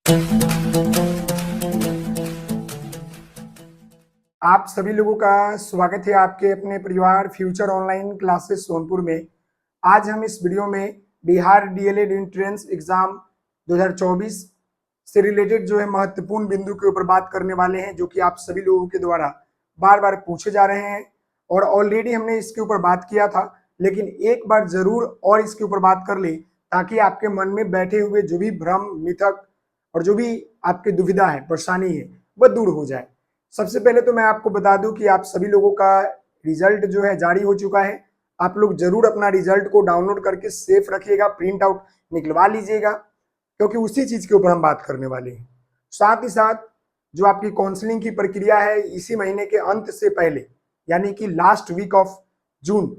आप सभी लोगों का स्वागत है आपके अपने परिवार फ्यूचर ऑनलाइन क्लासेस सोनपुर में। आज हम इस वीडियो में बिहार डीएलएड एंट्रेंस एग्जाम 2024 से रिलेटेड जो है महत्वपूर्ण बिंदु के ऊपर बात करने वाले हैं, जो कि आप सभी लोगों के द्वारा बार बार पूछे जा रहे हैं और ऑलरेडी हमने इसके ऊपर बात किया था, लेकिन एक बार जरूर और इसके ऊपर बात कर ले ताकि आपके मन में बैठे हुए जो भी भ्रम मिथक और जो भी आपकी दुविधा है, परेशानी है, वह दूर हो जाए। सबसे पहले तो मैं आपको बता दूं कि आप सभी लोगों का रिजल्ट जो है जारी हो चुका है। आप लोग जरूर अपना रिजल्ट को डाउनलोड करके सेफ रखिएगा, प्रिंट आउट निकलवा लीजिएगा, क्योंकि उसी चीज के ऊपर हम बात करने वाले हैं। साथ ही साथ जो आपकी काउंसलिंग की प्रक्रिया है, इसी महीने के अंत से पहले यानी कि लास्ट वीक ऑफ जून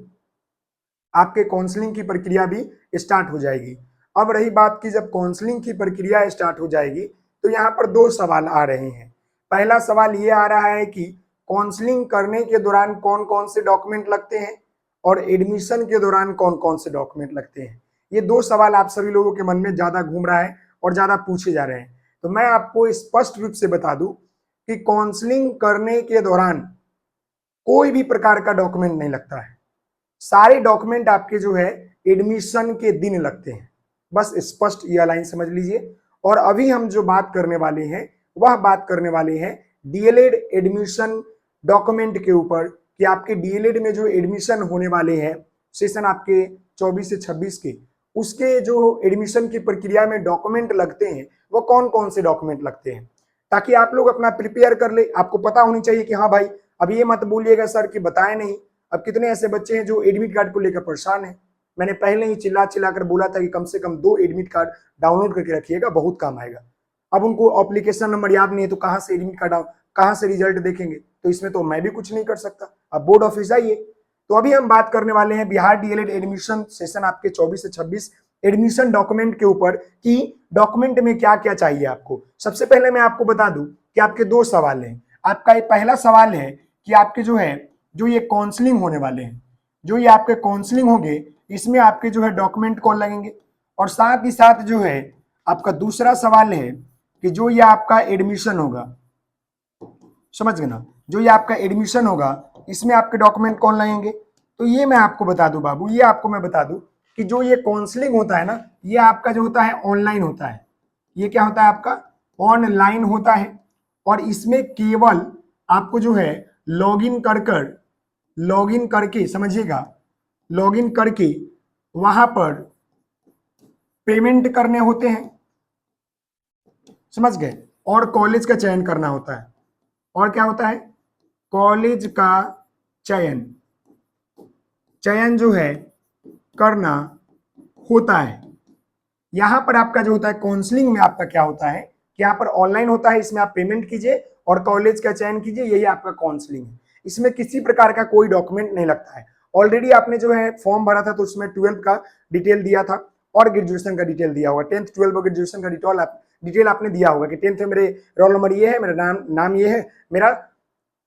आपके काउंसलिंग की प्रक्रिया भी स्टार्ट हो जाएगी। अब रही बात की जब काउंसलिंग की प्रक्रिया स्टार्ट हो जाएगी तो यहाँ पर दो सवाल आ रहे हैं। पहला सवाल ये आ रहा है कि काउंसलिंग करने के दौरान कौन कौन से डॉक्यूमेंट लगते हैं और एडमिशन के दौरान कौन कौन से डॉक्यूमेंट लगते हैं। ये दो सवाल आप सभी लोगों के मन में ज्यादा घूम रहा है और ज्यादा पूछे जा रहे हैं। तो मैं आपको स्पष्ट रूप से बता दूं कि काउंसलिंग करने के दौरान कोई भी प्रकार का डॉक्यूमेंट नहीं लगता है। सारे डॉक्यूमेंट आपके जो है एडमिशन के दिन लगते हैं। बस स्पष्ट यह लाइन समझ लीजिए। और अभी हम जो बात करने वाले हैं वह बात करने वाले हैं डीएलएड एडमिशन डॉक्यूमेंट के ऊपर कि आपके डीएलएड में जो एडमिशन होने वाले हैं सेशन आपके 24 से 26 के, उसके जो एडमिशन की प्रक्रिया में डॉक्यूमेंट लगते हैं वो कौन कौन से डॉक्यूमेंट लगते हैं, ताकि आप लोग अपना प्रिपेयर कर ले। आपको पता होनी चाहिए कि हाँ भाई, अब ये मत बोलिएगा सर कि बताए नहीं। अब कितने ऐसे बच्चे हैं जो एडमिट कार्ड को लेकर परेशान है। मैंने पहले ही चिल्ला चिल्ला कर बोला था कि कम से कम 2 एडमिट कार्ड डाउनलोड करके रखिएगा, बहुत काम आएगा। अब उनको एप्लीकेशन नंबर याद नहीं है तो कहाँ से एडमिट कार्ड, कहाँ से रिजल्ट देखेंगे, तो इसमें तो मैं भी कुछ नहीं कर सकता। अब बोर्ड ऑफिस जाइए। तो अभी हम बात करने वाले हैं बिहार डीएलएड एडमिशन सेशन आपके 24 से 26 एडमिशन डॉक्यूमेंट के ऊपर कि डॉक्यूमेंट में क्या क्या चाहिए आपको। सबसे पहले मैं आपको बता दूं कि आपके दो सवाल हैं। आपका एक पहला सवाल है कि आपके जो है जो ये काउंसलिंग होने वाले हैं, जो ये आपके काउंसलिंग होंगे, इसमें आपके जो है डॉक्यूमेंट कौन लगेंगे। और साथ ही साथ जो है आपका दूसरा सवाल है कि जो ये आपका एडमिशन होगा, समझ गए ना, जो ये आपका एडमिशन होगा इसमें आपके डॉक्यूमेंट कौन लगेंगे। तो ये मैं आपको बता दूं बाबू, ये आपको मैं बता दूं कि जो ये काउंसलिंग होता है ना, ये आपका जो होता है ऑनलाइन होता है। ये क्या होता है आपका ऑनलाइन होता है। और इसमें केवल आपको जो है लॉगिन करके समझिएगा, लॉगिन करके वहां पर पेमेंट करने होते हैं, समझ गए, और कॉलेज का चयन करना होता है। और क्या होता है, कॉलेज का चयन जो है करना होता है। यहां पर आपका जो होता है काउंसलिंग में आपका क्या होता है कि यहाँ पर ऑनलाइन होता है, इसमें आप पेमेंट कीजिए और कॉलेज का चयन कीजिए, यही आपका काउंसलिंग है। इसमें किसी प्रकार का कोई डॉक्यूमेंट नहीं लगता है। ऑलरेडी आपने जो है फॉर्म भरा था तो उसमें 12 का डिटेल दिया था और ग्रेजुएशन का डिटेल दिया होगा, 10th 12 और ग्रेजुएशन का डिटेल आपने दिया होगा कि 10th में मेरे रोल नंबर ये है, मेरा नाम ये है, मेरा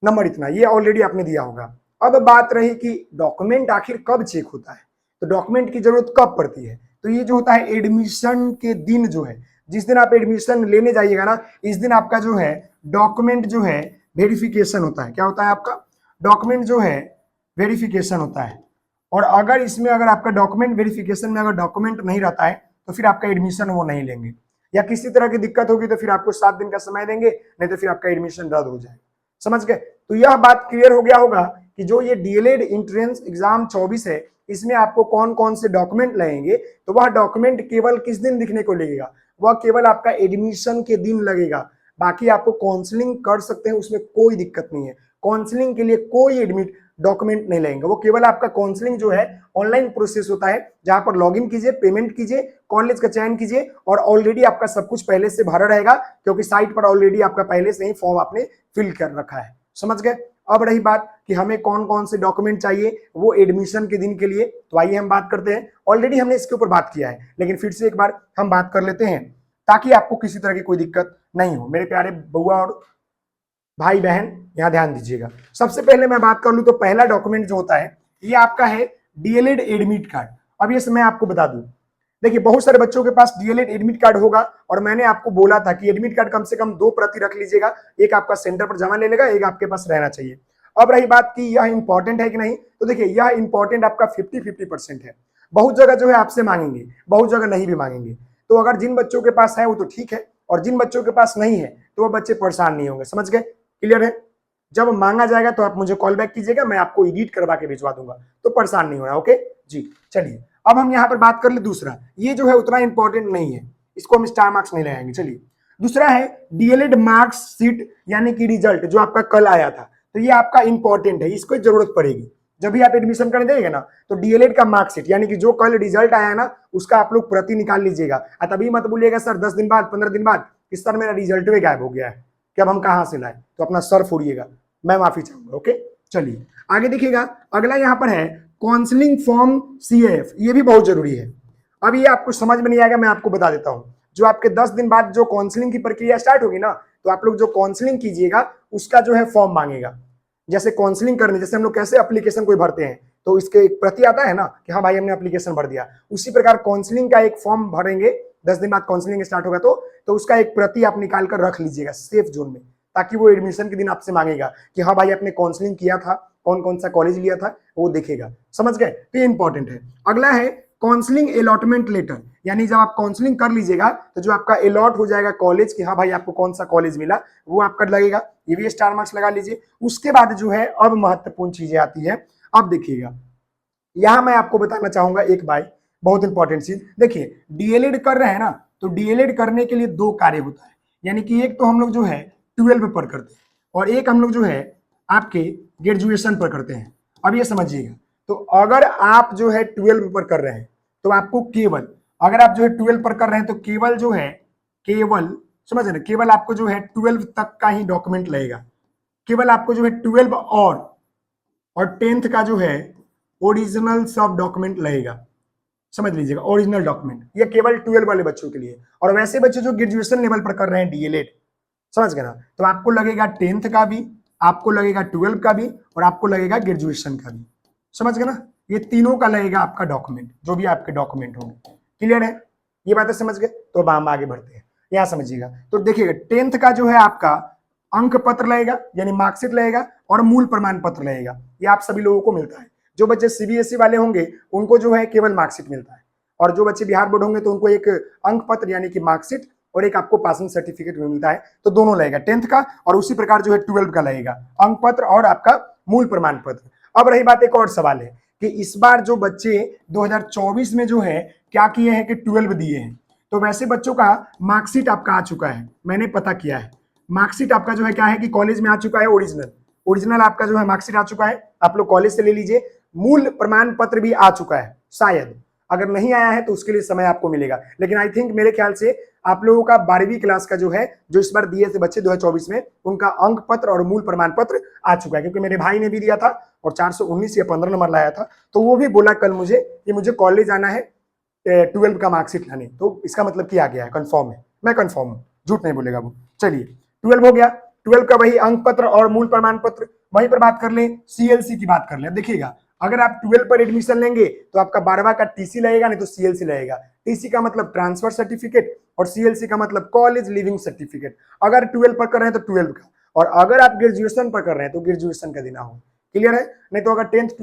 नंबर इतना, ये ऑलरेडी आपने दिया होगा। अब बात रही कि डॉक्यूमेंट आखिर कब चेक होता है, तो डॉक्यूमेंट की जरूरत कब पड़ती है। तो ये जो होता है एडमिशन के दिन जो है, जिस दिन आप एडमिशन लेने जाइएगा ना, इस दिन आपका जो है डॉक्यूमेंट जो है वेरिफिकेशन होता है। क्या होता है आपका डॉक्यूमेंट जो है वेरिफिकेशन होता है। और अगर इसमें अगर आपका डॉक्यूमेंट वेरिफिकेशन में अगर डॉक्यूमेंट नहीं रहता है तो फिर आपका एडमिशन वो नहीं लेंगे, या किसी तरह की दिक्कत होगी तो फिर आपको 7 दिन का समय देंगे, नहीं तो फिर आपका एडमिशन रद्द हो जाएगा। समझ गए। तो यह बात क्लियर हो गया होगा कि जो ये डीएलएड एंट्रेंस एग्जाम 24 है, इसमें आपको कौन कौन से डॉक्यूमेंट लगेंगे। तो वह डॉक्यूमेंट केवल किस दिन दिखने को लगेगा, वह केवल आपका एडमिशन के दिन लगेगा। बाकी आपको काउंसलिंग कर सकते हैं, उसमें कोई दिक्कत नहीं है। काउंसलिंग के लिए कोई एडमिट डॉक्यूमेंट नहीं लगेंगे, वो केवल आपका काउंसलिंग जो है ऑनलाइन प्रोसेस होता है, जहां पर लॉगिन कीजिए, पेमेंट कीजिए, कॉलेज का चयन कीजिए और ऑलरेडी आपका सब कुछ पहले से भरा रहेगा, क्योंकि साइट पर ऑलरेडी आपका पहले से ही फॉर्म आपने फिल कर रखा है। समझ गए। अब रही बात कि हमें कौन कौन से डॉक्यूमेंट चाहिए वो एडमिशन के दिन के लिए, तो आइए हम बात करते हैं। ऑलरेडी हमने इसके ऊपर बात किया है, लेकिन फिर से एक बार हम बात कर लेते हैं ताकि आपको किसी तरह की कोई दिक्कत नहीं हो। मेरे प्यारे बउआ और भाई बहन यहाँ ध्यान दीजिएगा। सबसे पहले मैं बात कर लूं तो पहला डॉक्यूमेंट जो होता है ये आपका है डीएलएड एडमिट कार्ड। अब ये मैं आपको बता दूं, देखिए बहुत सारे बच्चों के पास डीएलएड एडमिट कार्ड होगा और मैंने आपको बोला था कि एडमिट कार्ड कम से कम 2 प्रति रख लीजिएगा, एक आपका सेंटर पर जमा ले लेगा, एक आपके पास रहना चाहिए। अब रही बात कि यह इंपॉर्टेंट है कि नहीं, तो देखिए यह इंपॉर्टेंट आपका 50-50% है। बहुत जगह जो है आपसे मांगेंगे, बहुत जगह नहीं भी मांगेंगे। तो अगर जिन बच्चों के पास है वो तो ठीक है, और जिन बच्चों के पास नहीं है तो वो बच्चे परेशान नहीं होंगे। समझ गए? क्लियर है? जब मांगा जाएगा तो आप मुझे कॉल बैक कीजिएगा, मैं आपको एडिट करवा के भिजवा दूंगा, तो परेशान नहीं होना। ओके जी, चलिए अब हम यहाँ पर बात कर ले दूसरा, ये जो है उतना इंपॉर्टेंट नहीं है, इसको हम स्टार मार्क्स नहीं लगाएंगे। चलिए दूसरा है डीएलएड मार्क्स शीट, यानी कि रिजल्ट जो आपका कल आया था, तो ये आपका इंपॉर्टेंट है, इसको जरूरत पड़ेगी जब भी आप एडमिशन करने देंगे ना। तो डीएलएड का मार्कशीट यानी कि जो कल रिजल्ट आया ना उसका आप लोग प्रति निकाल लीजिएगा। तभी मत बोलिएगा सर 10 दिन बाद 15 दिन बाद कि सर मेरा रिजल्ट भी गायब हो गया है, कि अब हम कहाँ से लाए, तो अपना सर फोड़िएगा, मैं माफी चाहूंगा। ओके चलिए आगे देखिएगा, अगला यहाँ पर है काउंसलिंग फॉर्म सीएफ, ये भी बहुत जरूरी है। अब ये आपको समझ में नहीं आएगा, मैं आपको बता देता हूँ। जो आपके 10 दिन बाद जो काउंसलिंग की प्रक्रिया स्टार्ट होगी ना, तो आप लोग जो काउंसलिंग कीजिएगा उसका जो है फॉर्म मांगेगा। जैसे काउंसलिंग करने, जैसे हम लोग कैसे एप्लीकेशन कोई भरते हैं तो इसके एक प्रति आता है ना कि हाँ भाई हमने एप्लीकेशन भर दिया, उसी प्रकार काउंसलिंग का एक फॉर्म भरेंगे। 10 दिन बाद काउंसलिंग स्टार्ट होगा तो उसका एक प्रति आप निकाल कर रख लीजिएगा सेफ जोन में, ताकि वो एडमिशन के दिन आपसे मांगेगा कि हाँ भाई आपने काउंसलिंग किया था, कौन कौन सा कॉलेज लिया था वो देखेगा। समझ गए? तो ये इंपॉर्टेंट है। अगला है काउंसलिंग अलॉटमेंट लेटर, यानी जब आप काउंसलिंग कर लीजिएगा तो जो आपका अलॉट हो जाएगा कॉलेज कि हाँ भाई आपको कौन सा कॉलेज मिला, वो आपका लगेगा, ये भी स्टार मार्क्स लगा लीजिए। उसके बाद जो है अब महत्वपूर्ण चीजें आती है। अब देखिएगा यहां मैं आपको बताना चाहूंगा एक भाई बहुत इंपॉर्टेंट चीज। देखिए डीएलएड कर रहे हैं ना, तो डीएलएड करने के लिए 2 कार्य होता है, यानी कि एक तो हम लोग जो है 12 पर करते हैं और एक हम लोग जो है आपके ग्रेजुएशन पर करते हैं। अब ये समझिएगा, तो अगर आप जो है 12 पर कर रहे हैं तो आपको केवल, अगर आप जो है 12 पर कर रहे हैं तो केवल जो है, केवल समझ रहे, केवल आपको जो है 12 तक का ही डॉक्यूमेंट लगेगा। केवल आपको जो है 12 और 10th का जो है ओरिजिनल सब डॉक्यूमेंट लगेगा। समझ लीजिएगा, ओरिजिनल डॉक्यूमेंट, ये केवल 12 वाले बच्चों के लिए। और वैसे बच्चे जो ग्रेजुएशन लेवल पर कर रहे हैं डीएलएड, समझ गए ना, तो आपको लगेगा 10th का भी, आपको लगेगा 12 का भी और आपको लगेगा ग्रेजुएशन का भी। समझ गए ना, ये तीनों का लगेगा आपका डॉक्यूमेंट, जो भी आपके डॉक्यूमेंट होंगे। क्लियर है? ये बातें समझ गए? तो अब हम आगे बढ़ते हैं। यहां समझिएगा, तो देखिएगा 10th का जो है आपका अंक पत्र लगेगा, यानी मार्कशीट लगेगा और मूल प्रमाण पत्र लगेगा। ये आप सभी लोगों को मिलता है। जो बच्चे सीबीएसई वाले होंगे उनको जो है केवल मार्कशीट मिलता है, और जो बच्चे बिहार बोर्ड होंगे तो उनको एक अंक पत्र यानी कि मार्कशीट और एक आपको पासिंग सर्टिफिकेट भी मिलता है। तो दोनों लगेगा 10th का, और उसी प्रकार जो है 12 का लगेगा अंक पत्र और आपका मूल प्रमाण पत्र। अब रही बात, एक और सवाल है कि इस बार जो बच्चे 2024 में जो है क्या किए हैं कि 12 दिए हैं, तो वैसे बच्चों का मार्कशीट आपका आ चुका है, मैंने पता किया है। मार्कशीट आपका जो है क्या है कि कॉलेज में आ चुका है, ओरिजिनल आपका जो है मार्कशीट आ चुका है, आप लोग कॉलेज से ले लीजिए। मूल प्रमाण पत्र भी आ चुका है, शायद अगर नहीं आया है तो उसके लिए समय आपको मिलेगा, लेकिन आई थिंक मेरे ख्याल से आप लोगों का 12वीं क्लास का जो है, जो इस बार दिए थे बच्चे 2024 में, उनका अंक पत्र और मूल प्रमाण पत्र आ चुका है। क्योंकि मेरे भाई ने भी दिया था और 419 या 15 नंबर लाया था, तो वो भी बोला कल मुझे कि मुझे कॉलेज आना है 12 का मार्कशीट लाने, तो इसका मतलब कि आ गया है, कंफर्म है, मैं कंफर्म हूँ, झूठ नहीं बोलेगा वो। चलिए 12 हो गया, 12 का वही अंक पत्र और मूल प्रमाण पत्र। वहीं पर बात कर ले सीएलसी की बात कर ले। देखिएगा अगर आप 12 पर एडमिशन लेंगे तो आपका 12वां का टीसी लगेगा, नहीं तो सीएलसी लगेगा। टीसी का मतलब ट्रांसफर सर्टिफिकेट और सीएलसी का मतलब कॉलेज लिविंग सर्टिफिकेट। अगर 12 पर कर रहे हैं तो 12 का, और अगर आप ग्रेजुएशन पर कर रहे हैं तो ग्रेजुएशन का देना होगा। क्लियर है? नहीं तो अगर 10th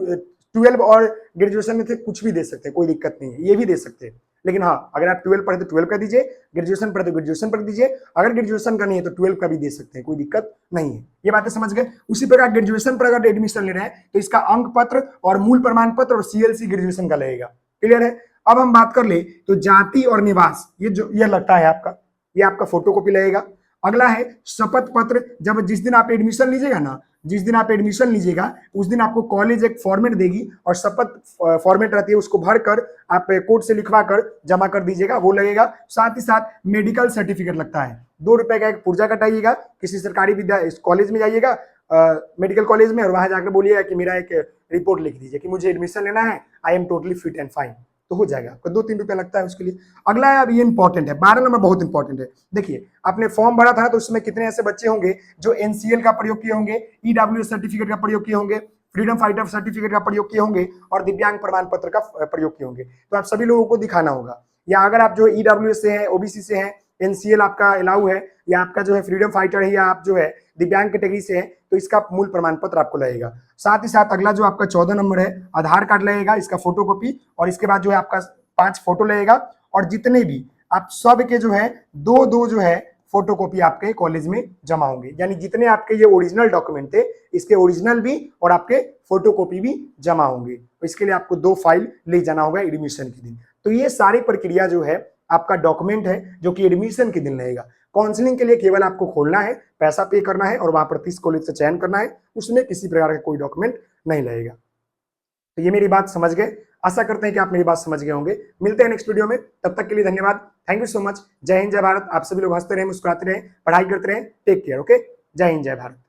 12 और ग्रेजुएशन में थे कुछ भी दे सकते हैं, कोई दिक्कत नहीं है, ये भी दे सकते हैं। लेकिन हाँ अगर आप 12 पढ़े तो 12 का दीजिए, ग्रेजुएशन पढ़े तो ग्रेजुएशन पर दीजिए, अगर ग्रेजुएशन का नहीं है तो 12 का भी दे सकते हैं, कोई दिक्कत नहीं है। ये बातें समझ गए? उसी प्रकार ग्रेजुएशन पर अगर एडमिशन ले रहे हैं तो इसका अंक पत्र और मूल प्रमाण पत्र और सीएलसी ग्रेजुएशन का लगेगा। क्लियर है? अब हम बात कर ले तो जाति और निवास, ये जो ये लगता है आपका, ये आपका फोटो कॉपी लगेगा। अगला है शपथ पत्र, जब जिस दिन आप एडमिशन लीजिएगा ना, जिस दिन आप एडमिशन लीजिएगा उस दिन आपको कॉलेज एक फॉर्मेट देगी और शपथ फॉर्मेट रहती है, उसको भरकर आप कोर्ट से लिखवा कर जमा कर दीजिएगा, वो लगेगा। साथ ही साथ मेडिकल सर्टिफिकेट लगता है, 2 रुपए का एक पुर्जा कटाइएगा, किसी सरकारी विद्या कॉलेज में जाइएगा, मेडिकल कॉलेज में, और वहां जाकर बोलिएगा कि मेरा एक रिपोर्ट लिख दीजिए कि मुझे एडमिशन लेना है, I am totally fit and fine, तो हो जाएगा। आपको 2-3 रुपया लगता है उसके लिए। अगला है, अब ये इंपॉर्टेंट है, 12 नंबर बहुत इंपॉर्टेंट है। देखिए आपने फॉर्म भरा था तो उसमें कितने ऐसे बच्चे होंगे जो एनसीएल का प्रयोग किए होंगे, ईडब्ल्यूएस सर्टिफिकेट का प्रयोग किए होंगे, फ्रीडम फाइटर सर्टिफिकेट का प्रयोग किए होंगे और दिव्यांग प्रमाण पत्र का प्रयोग किए होंगे। तो आप सभी लोगों को दिखाना होगा या अगर आप जो ईडब्ल्यूएस से हैं, ओबीसी से हैं, एनसीएल आपका अलाउ है, या आपका जो है फ्रीडम फाइटर है, या आप जो है दिव्यांग कैटेगरी से हैं, तो इसका मूल प्रमाण पत्र आपको लगेगा। साथ ही साथ अगला जो आपका 14 नंबर है, आधार कार्ड लगेगा, इसका फोटोकॉपी, और इसके बाद जो है आपका 5 फोटो लगेगा, और जितने भी आप सब के जो है दो दो जो है फोटोकॉपी आपके कॉलेज में जमा होंगे। यानी जितने आपके ये ओरिजिनल डॉक्यूमेंट थे, इसके ओरिजिनल भी और आपके फोटोकॉपी भी जमा होंगे। तो इसके लिए आपको 2 फाइल ले जाना होगा एडमिशन के दिन। तो ये सारी प्रक्रिया जो है आपका डॉक्यूमेंट है जो कि एडमिशन के दिन लगेगा। काउंसलिंग के लिए केवल आपको खोलना है, पैसा पे करना है और वहां पर 30 कॉलेज से चयन करना है, उसमें किसी प्रकार का कोई डॉक्यूमेंट नहीं लगेगा। तो ये मेरी बात समझ गए, आशा करते हैं कि आप मेरी बात समझ गए होंगे। मिलते हैं नेक्स्ट वीडियो में, तब तक के लिए धन्यवाद, थैंक यू सो मच। जय हिंद जय भारत। आप सभी लोग हंसते रहें, मुस्कुराते रहें, पढ़ाई करते रहें, टेक केयर। ओके, जय हिंद जय भारत।